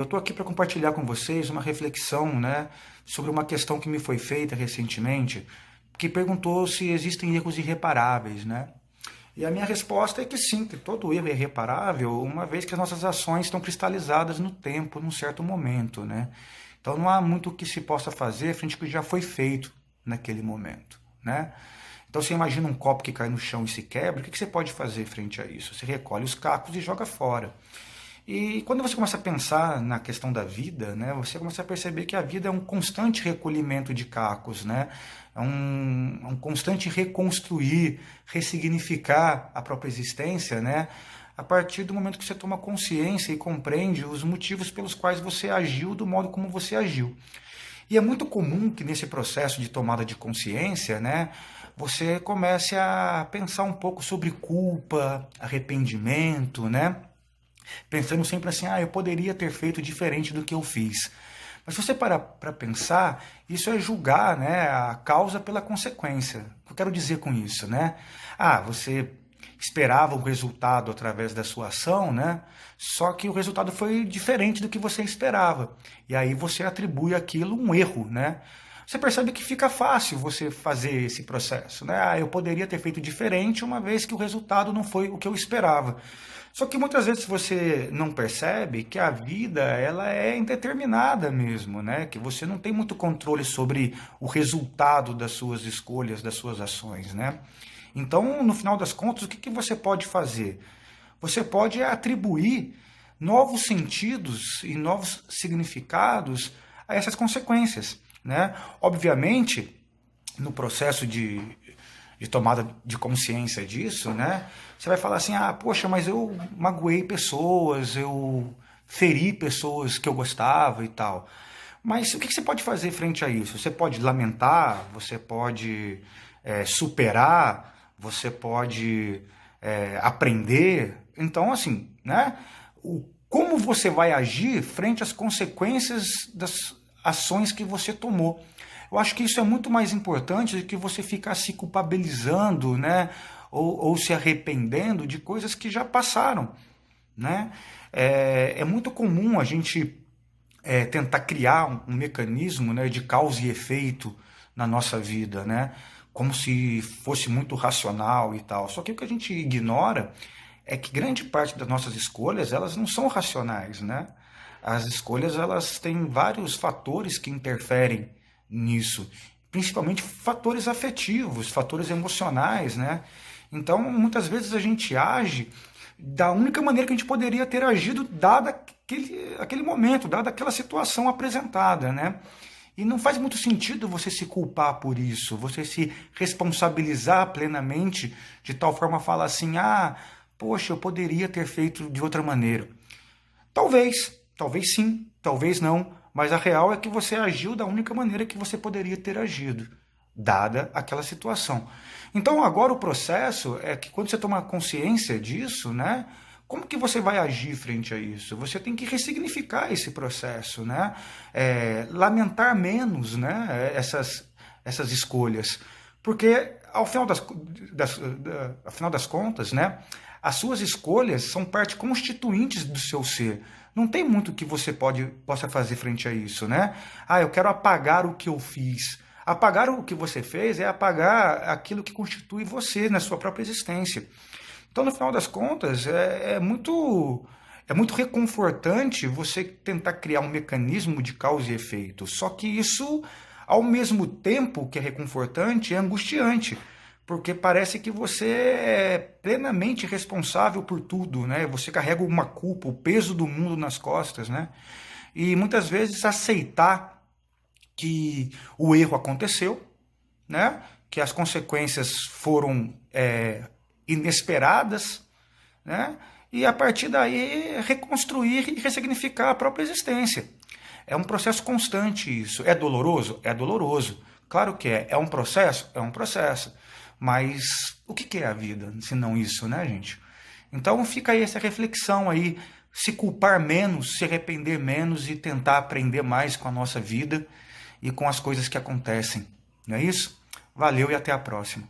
Eu estou aqui para compartilhar com vocês uma reflexão, né, sobre uma questão que me foi feita recentemente, que perguntou se existem erros irreparáveis, né? E a minha resposta é que sim, que todo erro é irreparável, uma vez que as nossas ações estão cristalizadas no tempo, num certo momento, né? Então não há muito o que se possa fazer frente ao que já foi feito naquele momento, né? Então você imagina um copo que cai no chão e se quebra, o que você pode fazer frente a isso? Você recolhe os cacos e joga fora. E quando você começa a pensar na questão da vida, né, você começa a perceber que a vida é um constante recolhimento de cacos, né? É um constante reconstruir, ressignificar a própria existência, né? A partir do momento que você toma consciência e compreende os motivos pelos quais você agiu do modo como você agiu. E é muito comum que nesse processo de tomada de consciência, né, você comece a pensar um pouco sobre culpa, arrependimento, né? Pensando sempre assim, eu poderia ter feito diferente do que eu fiz. Mas se você parar para pensar, isso é julgar, né, a causa pela consequência. O que eu quero dizer com isso, né? Você esperava um resultado através da sua ação, né? Só que o resultado foi diferente do que você esperava. E aí você atribui aquilo um erro, né? Você percebe que fica fácil você fazer esse processo, né? Eu poderia ter feito diferente, uma vez que o resultado não foi o que eu esperava. Só que muitas vezes você não percebe que a vida ela é indeterminada mesmo, né? Que você não tem muito controle sobre o resultado das suas escolhas, das suas ações, né? Então, no final das contas, o que você pode fazer? Você pode atribuir novos sentidos e novos significados a essas consequências, né? Obviamente, no processo de tomada de consciência disso, né? Você vai falar assim, poxa, mas eu magoei pessoas, eu feri pessoas que eu gostava e tal. Mas o que você pode fazer frente a isso? Você pode lamentar, você pode superar, você pode aprender. Então, assim, né? Como você vai agir frente às consequências das ações que você tomou? Eu acho que isso é muito mais importante do que você ficar se culpabilizando, né? Ou se arrependendo de coisas que já passaram, né? É muito comum a gente tentar criar um mecanismo, né, de causa e efeito na nossa vida, né? Como se fosse muito racional e tal. Só que o que a gente ignora é que grande parte das nossas escolhas, elas não são racionais, né? As escolhas, elas têm vários fatores que interferem nisso, principalmente fatores afetivos, fatores emocionais, né? Então, muitas vezes a gente age da única maneira que a gente poderia ter agido, dada aquele momento, dada aquela situação apresentada, né? E não faz muito sentido você se culpar por isso, você se responsabilizar plenamente, de tal forma a falar assim, poxa, eu poderia ter feito de outra maneira. Talvez sim, talvez não, mas a real é que você agiu da única maneira que você poderia ter agido, dada aquela situação. Então agora o processo é que quando você toma consciência disso, né, como que você vai agir frente a isso? Você tem que ressignificar esse processo, né? Lamentar menos, né, essas escolhas. Porque ao final ao final das contas, né, as suas escolhas são parte constituintes do seu ser. Não tem muito que você possa fazer frente a isso, né? Eu quero apagar o que eu fiz. Apagar o que você fez é apagar aquilo que constitui você na sua própria existência. Então, no final das contas, é muito reconfortante você tentar criar um mecanismo de causa e efeito. Só que isso, ao mesmo tempo que é reconfortante, é angustiante. Porque parece que você é plenamente responsável por tudo, né? Você carrega uma culpa, o peso do mundo nas costas, né? E muitas vezes aceitar que o erro aconteceu, né? Que as consequências foram inesperadas, né? E a partir daí reconstruir e ressignificar a própria existência. É um processo constante isso. É doloroso? É doloroso. Claro que é. É um processo? É um processo. Mas o que é a vida, se não isso, né, gente? Então fica aí essa reflexão aí, se culpar menos, se arrepender menos e tentar aprender mais com a nossa vida e com as coisas que acontecem. Não é isso? Valeu e até a próxima.